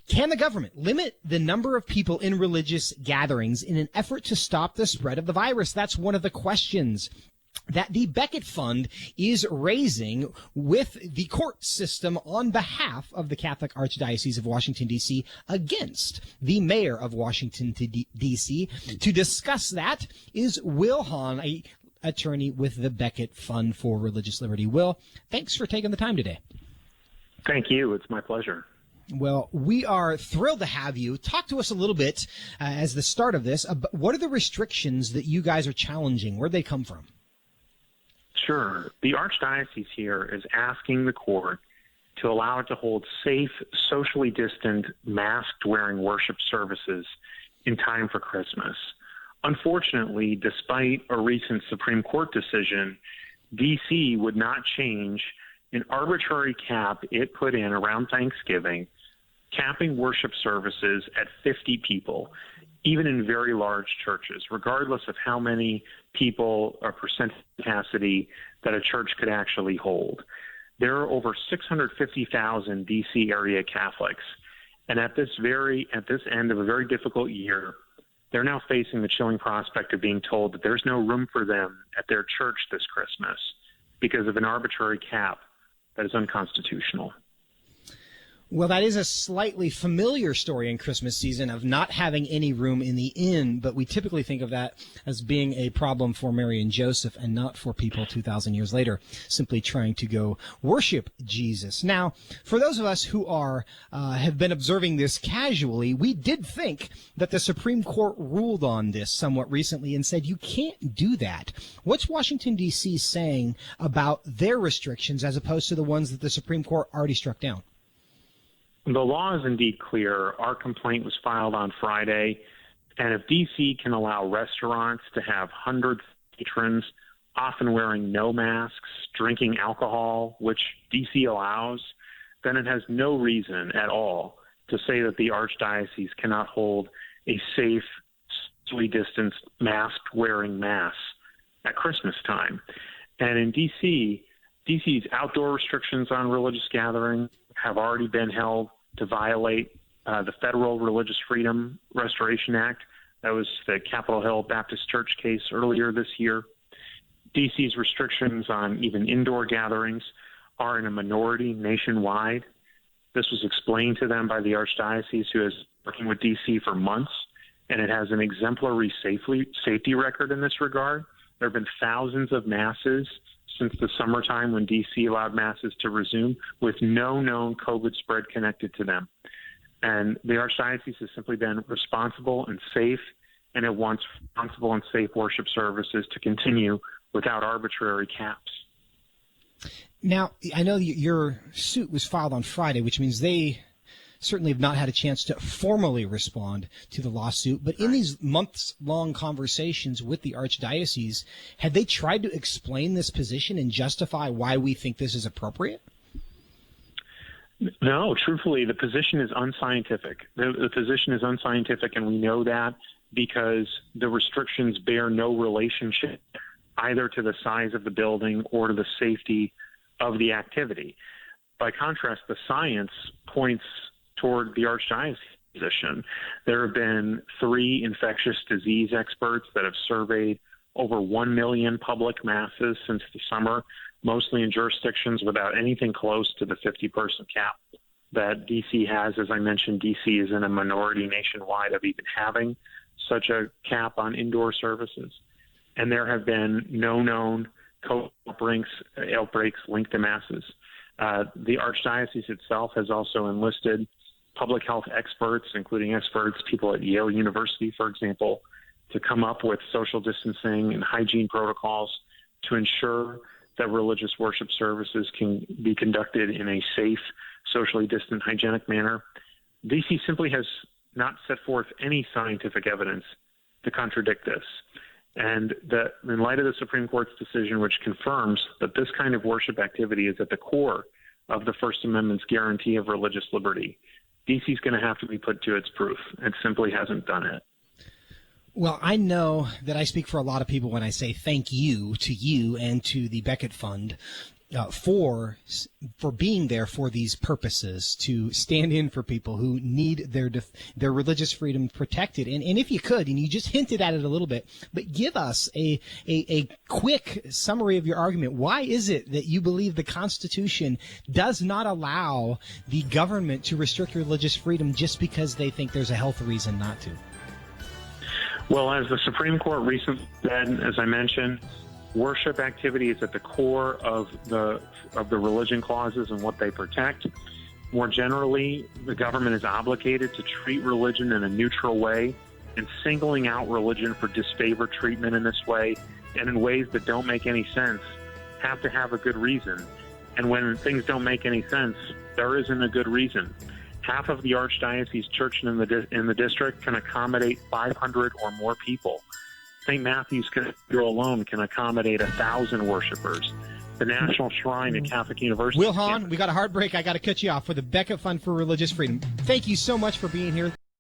Can the government limit the number of people in religious gatherings in an effort to stop the spread of the virus? That's one of the questions that the Becket Fund is raising with the court system on behalf of the Catholic Archdiocese of Washington, D.C. against the mayor of Washington, D.C. To discuss that is Will Haun, a attorney with the Becket Fund for Religious Liberty. Will, thanks for taking the time today. Thank you. It's my pleasure. Well, we are thrilled to have you. Talk to us a little bit as the start of this. What are the restrictions that you guys are challenging? Where'd they come from? Sure. The Archdiocese here is asking the court to allow it to hold safe, socially distant, mask-wearing worship services in time for Christmas. Unfortunately, despite a recent Supreme Court decision, D.C. would not change an arbitrary cap it put in around Thanksgiving, capping worship services at 50 people, even in very large churches, regardless of how many people or percent capacity that a church could actually hold. There are over 650,000 D.C. area Catholics, and at this end of a very difficult year, they're now facing the chilling prospect of being told that there's no room for them at their church this Christmas because of an arbitrary cap that is unconstitutional. Well, that is a slightly familiar story in Christmas season of not having any room in the inn, but we typically think of that as being a problem for Mary and Joseph and not for people 2,000 years later simply trying to go worship Jesus. Now, for those of us who have been observing this casually, we did think that the Supreme Court ruled on this somewhat recently and said you can't do that. What's Washington, D.C. saying about their restrictions as opposed to the ones that the Supreme Court already struck down? The law is indeed clear. Our complaint was filed on Friday, and if D.C. can allow restaurants to have hundreds of patrons, often wearing no masks, drinking alcohol, which D.C. allows, then it has no reason at all to say that the Archdiocese cannot hold a safe, socially distanced, mask-wearing Mass at Christmas time. And in D.C., D.C.'s outdoor restrictions on religious gatherings have already been held to violate the Federal Religious Freedom Restoration Act. That was the Capitol Hill Baptist Church case earlier this year. D.C.'s restrictions on even indoor gatherings are in a minority nationwide. This was explained to them by the Archdiocese, who has been working with D.C. for months, and it has an exemplary safety record in this regard. There have been thousands of masses since the summertime when D.C. allowed masses to resume with no known COVID spread connected to them. And the Archdiocese has simply been responsible and safe, and it wants responsible and safe worship services to continue without arbitrary caps. Now, I know your suit was filed on Friday, which means they certainly have not had a chance to formally respond to the lawsuit. But in these months-long conversations with the Archdiocese, had they tried to explain this position and justify why we think this is appropriate? No, truthfully, the position is unscientific. The position is unscientific, and we know that because the restrictions bear no relationship either to the size of the building or to the safety of the activity. By contrast, the science points toward the Archdiocese position. There have been 3 infectious disease experts that have surveyed over 1 million public masses since the summer, mostly in jurisdictions without anything close to the 50-person cap that D.C. has. As I mentioned, D.C. is in a minority nationwide of even having such a cap on indoor services. And there have been no known COVID outbreaks linked to masses. The Archdiocese itself has also enlisted public health experts, including people at Yale University, for example, to come up with social distancing and hygiene protocols to ensure that religious worship services can be conducted in a safe, socially distant, hygienic manner. D.C. simply has not set forth any scientific evidence to contradict this. And that in light of the Supreme Court's decision, which confirms that this kind of worship activity is at the core of the First Amendment's guarantee of religious liberty, D.C. is going to have to be put to its proof. It simply hasn't done it. Well, I know that I speak for a lot of people when I say thank you to you and to the Becket Fund for being there for these purposes, to stand in for people who need their religious freedom protected. And if you could, and you just hinted at it a little bit, but give us a quick summary of your argument. Why is it that you believe the Constitution does not allow the government to restrict religious freedom just because they think there's a health reason not to? Well, as the Supreme Court recently said, as I mentioned, worship activity is at the core of the religion clauses and what they protect. More generally, the government is obligated to treat religion in a neutral way, and singling out religion for disfavored treatment in this way and in ways that don't make any sense have to have a good reason. And when things don't make any sense, there isn't a good reason. Half of the Archdiocese church in the district can accommodate 500 or more people. St. Matthew's Cathedral alone can accommodate 1,000 worshipers. The National Shrine at Catholic University. Will Haun, we got a hard break. I got to cut you off for the Becket Fund for Religious Freedom. Thank you so much for being here.